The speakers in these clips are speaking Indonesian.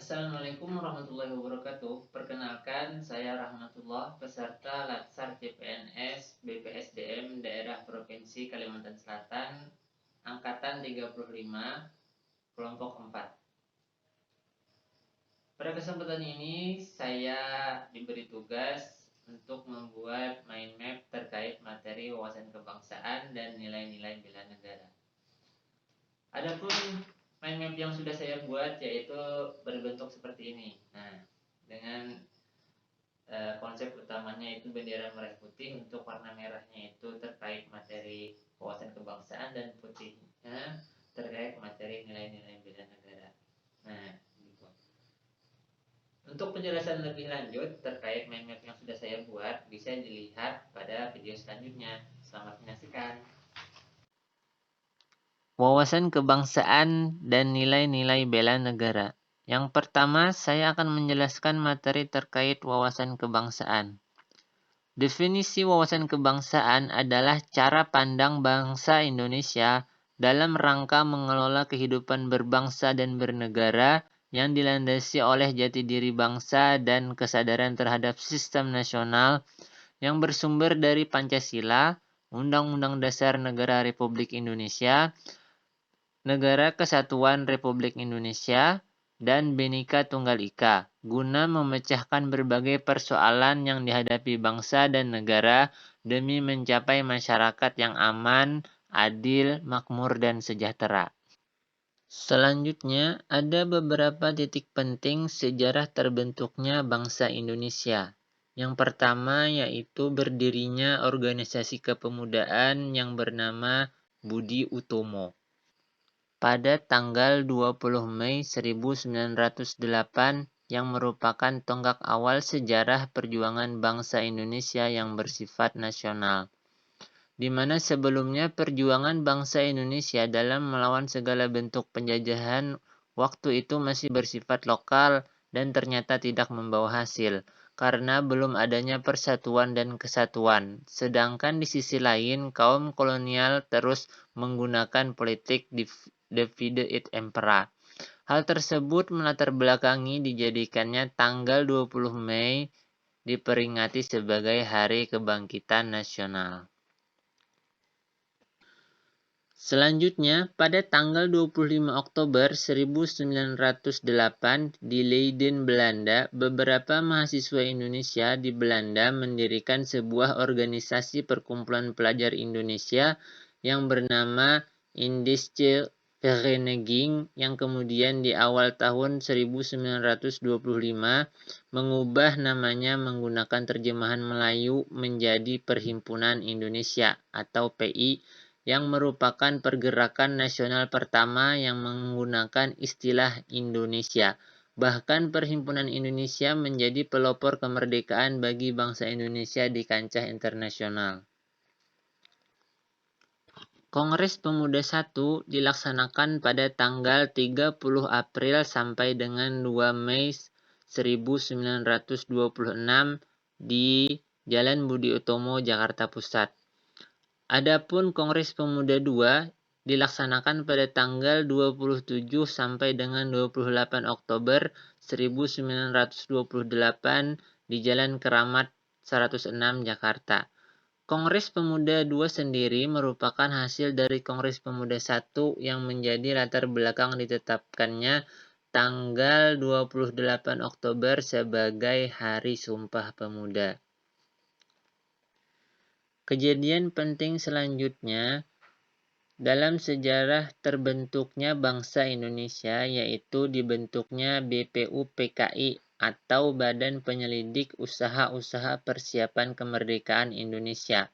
Assalamualaikum warahmatullahi wabarakatuh. Perkenalkan, saya Rahmatullah, peserta Latsar CPNS BPSDM Daerah Provinsi Kalimantan Selatan, Angkatan 35, Kelompok 4. Pada kesempatan ini, saya diberi tugas untuk membuat mind map terkait materi wawasan kebangsaan dan nilai-nilai bela negara. Adapun mind map yang sudah saya buat yaitu berbentuk seperti ini. Nah, dengan konsep utamanya itu bendera merah putih, untuk warna merahnya itu terkait materi wawasan kebangsaan dan putihnya terkait materi nilai-nilai bela negara. Nah, gitu. Untuk penjelasan lebih lanjut terkait mind map yang sudah saya buat bisa dilihat pada video selanjutnya. Selamat menyaksikan. Wawasan kebangsaan dan nilai-nilai bela negara. Yang pertama, saya akan menjelaskan materi terkait wawasan kebangsaan. Definisi wawasan kebangsaan adalah cara pandang bangsa Indonesia dalam rangka mengelola kehidupan berbangsa dan bernegara yang dilandasi oleh jati diri bangsa dan kesadaran terhadap sistem nasional yang bersumber dari Pancasila, Undang-Undang Dasar Negara Republik Indonesia, Negara Kesatuan Republik Indonesia, dan Bhinneka Tunggal Ika, guna memecahkan berbagai persoalan yang dihadapi bangsa dan negara demi mencapai masyarakat yang aman, adil, makmur, dan sejahtera. Selanjutnya, ada beberapa titik penting sejarah terbentuknya bangsa Indonesia. Yang pertama yaitu berdirinya organisasi kepemudaan yang bernama Budi Utomo. Pada tanggal 20 Mei 1908 yang merupakan tonggak awal sejarah perjuangan bangsa Indonesia yang bersifat nasional, di mana sebelumnya perjuangan bangsa Indonesia dalam melawan segala bentuk penjajahan waktu itu masih bersifat lokal dan ternyata tidak membawa hasil, karena belum adanya persatuan dan kesatuan. Sedangkan di sisi lain, kaum kolonial terus menggunakan politik divide et impera. Hal tersebut melatar belakangi dijadikannya tanggal 20 Mei diperingati sebagai Hari Kebangkitan Nasional. Selanjutnya, pada tanggal 25 Oktober 1908 di Leiden, Belanda, beberapa mahasiswa Indonesia di Belanda mendirikan sebuah organisasi perkumpulan pelajar Indonesia yang bernama Indische Vereniging, yang kemudian di awal tahun 1925 mengubah namanya menggunakan terjemahan Melayu menjadi Perhimpunan Indonesia atau PI, yang merupakan pergerakan nasional pertama yang menggunakan istilah Indonesia. Bahkan Perhimpunan Indonesia menjadi pelopor kemerdekaan bagi bangsa Indonesia di kancah internasional. Kongres Pemuda I dilaksanakan pada tanggal 30 April sampai dengan 2 Mei 1926 di Jalan Budi Utomo, Jakarta Pusat. Adapun Kongres Pemuda II dilaksanakan pada tanggal 27 sampai dengan 28 Oktober 1928 di Jalan Keramat 106 Jakarta. Kongres Pemuda II sendiri merupakan hasil dari Kongres Pemuda I yang menjadi latar belakang ditetapkannya tanggal 28 Oktober sebagai Hari Sumpah Pemuda. Kejadian penting selanjutnya dalam sejarah terbentuknya bangsa Indonesia yaitu dibentuknya BPUPKI atau Badan Penyelidik Usaha-Usaha Persiapan Kemerdekaan Indonesia.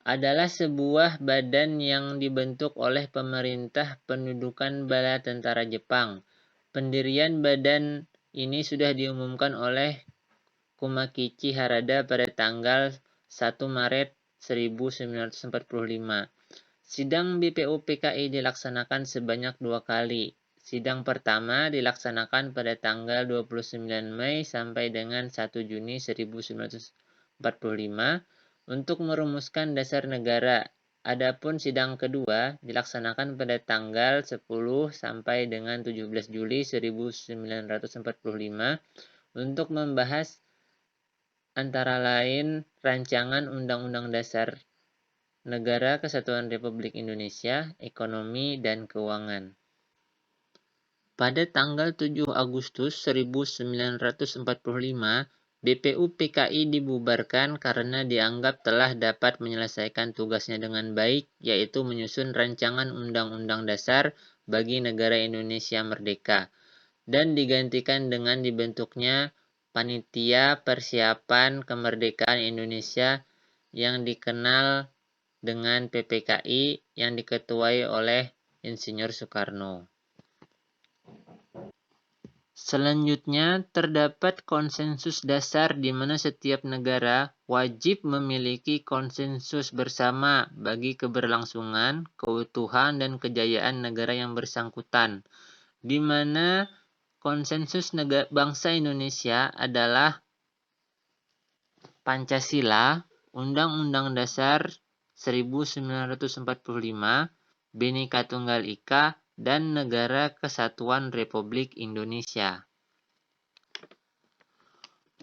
Adalah sebuah badan yang dibentuk oleh Pemerintah Pendudukan Bala Tentara Jepang. Pendirian badan ini sudah diumumkan oleh Kumakichi Harada pada tanggal 1 Maret 1945. Sidang BPUPKI dilaksanakan sebanyak 2 kali. Sidang pertama dilaksanakan pada tanggal 29 Mei sampai dengan 1 Juni 1945 untuk merumuskan dasar negara Adapun sidang kedua dilaksanakan pada tanggal 10 sampai dengan 17 Juli 1945 untuk membahas antara lain Rancangan Undang-Undang Dasar Negara Kesatuan Republik Indonesia, Ekonomi dan Keuangan. Pada tanggal 7 Agustus 1945, BPUPKI dibubarkan karena dianggap telah dapat menyelesaikan tugasnya dengan baik, yaitu menyusun rancangan undang-undang dasar bagi negara Indonesia merdeka, dan digantikan dengan dibentuknya Panitia Persiapan Kemerdekaan Indonesia yang dikenal dengan PPKI yang diketuai oleh Insinyur Soekarno. Selanjutnya, terdapat konsensus dasar di mana setiap negara wajib memiliki konsensus bersama bagi keberlangsungan, keutuhan, dan kejayaan negara yang bersangkutan, di mana konsensus bangsa Indonesia adalah Pancasila, Undang-Undang Dasar 1945, Bhinneka Tunggal Ika, dan Negara Kesatuan Republik Indonesia.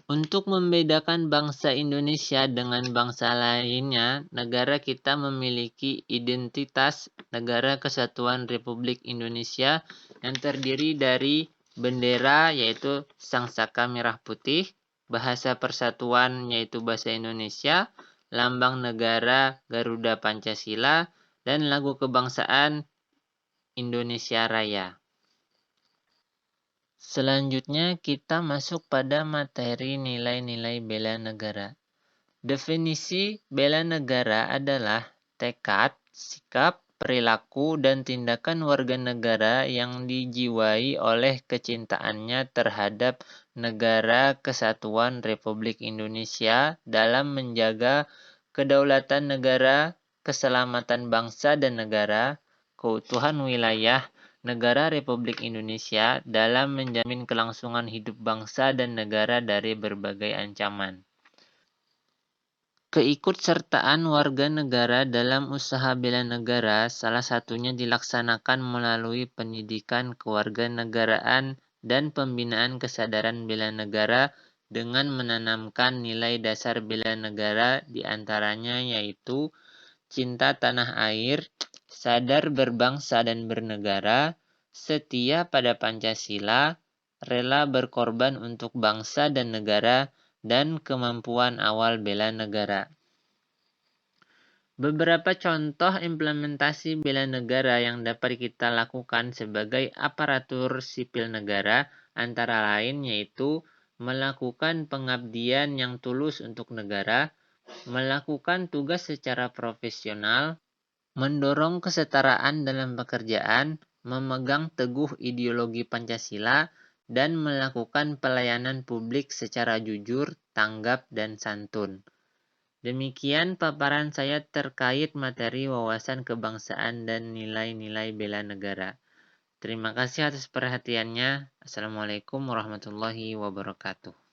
Untuk membedakan bangsa Indonesia dengan bangsa lainnya, negara kita memiliki identitas Negara Kesatuan Republik Indonesia yang terdiri dari bendera yaitu Sangsaka Merah Putih, bahasa persatuan yaitu bahasa Indonesia, lambang negara Garuda Pancasila, dan lagu kebangsaan Indonesia Raya. Selanjutnya kita masuk pada materi nilai-nilai bela negara. Definisi bela negara adalah tekad, sikap, perilaku, dan tindakan warga negara yang dijiwai oleh kecintaannya terhadap Negara Kesatuan Republik Indonesia dalam menjaga kedaulatan negara, keselamatan bangsa dan negara, keutuhan wilayah Negara Republik Indonesia dalam menjamin kelangsungan hidup bangsa dan negara dari berbagai ancaman. Keikutsertaan warga negara dalam usaha bela negara salah satunya dilaksanakan melalui pendidikan kewarganegaraan dan pembinaan kesadaran bela negara dengan menanamkan nilai dasar bela negara diantaranya yaitu cinta tanah air, sadar berbangsa dan bernegara, setia pada Pancasila, rela berkorban untuk bangsa dan negara, dan kemampuan awal bela negara. Beberapa contoh implementasi bela negara yang dapat kita lakukan sebagai aparatur sipil negara antara lain yaitu melakukan pengabdian yang tulus untuk negara, melakukan tugas secara profesional, mendorong kesetaraan dalam pekerjaan, memegang teguh ideologi Pancasila, dan melakukan pelayanan publik secara jujur, tanggap, dan santun. Demikian paparan saya terkait materi wawasan kebangsaan dan nilai-nilai bela negara. Terima kasih atas perhatiannya. Assalamualaikum warahmatullahi wabarakatuh.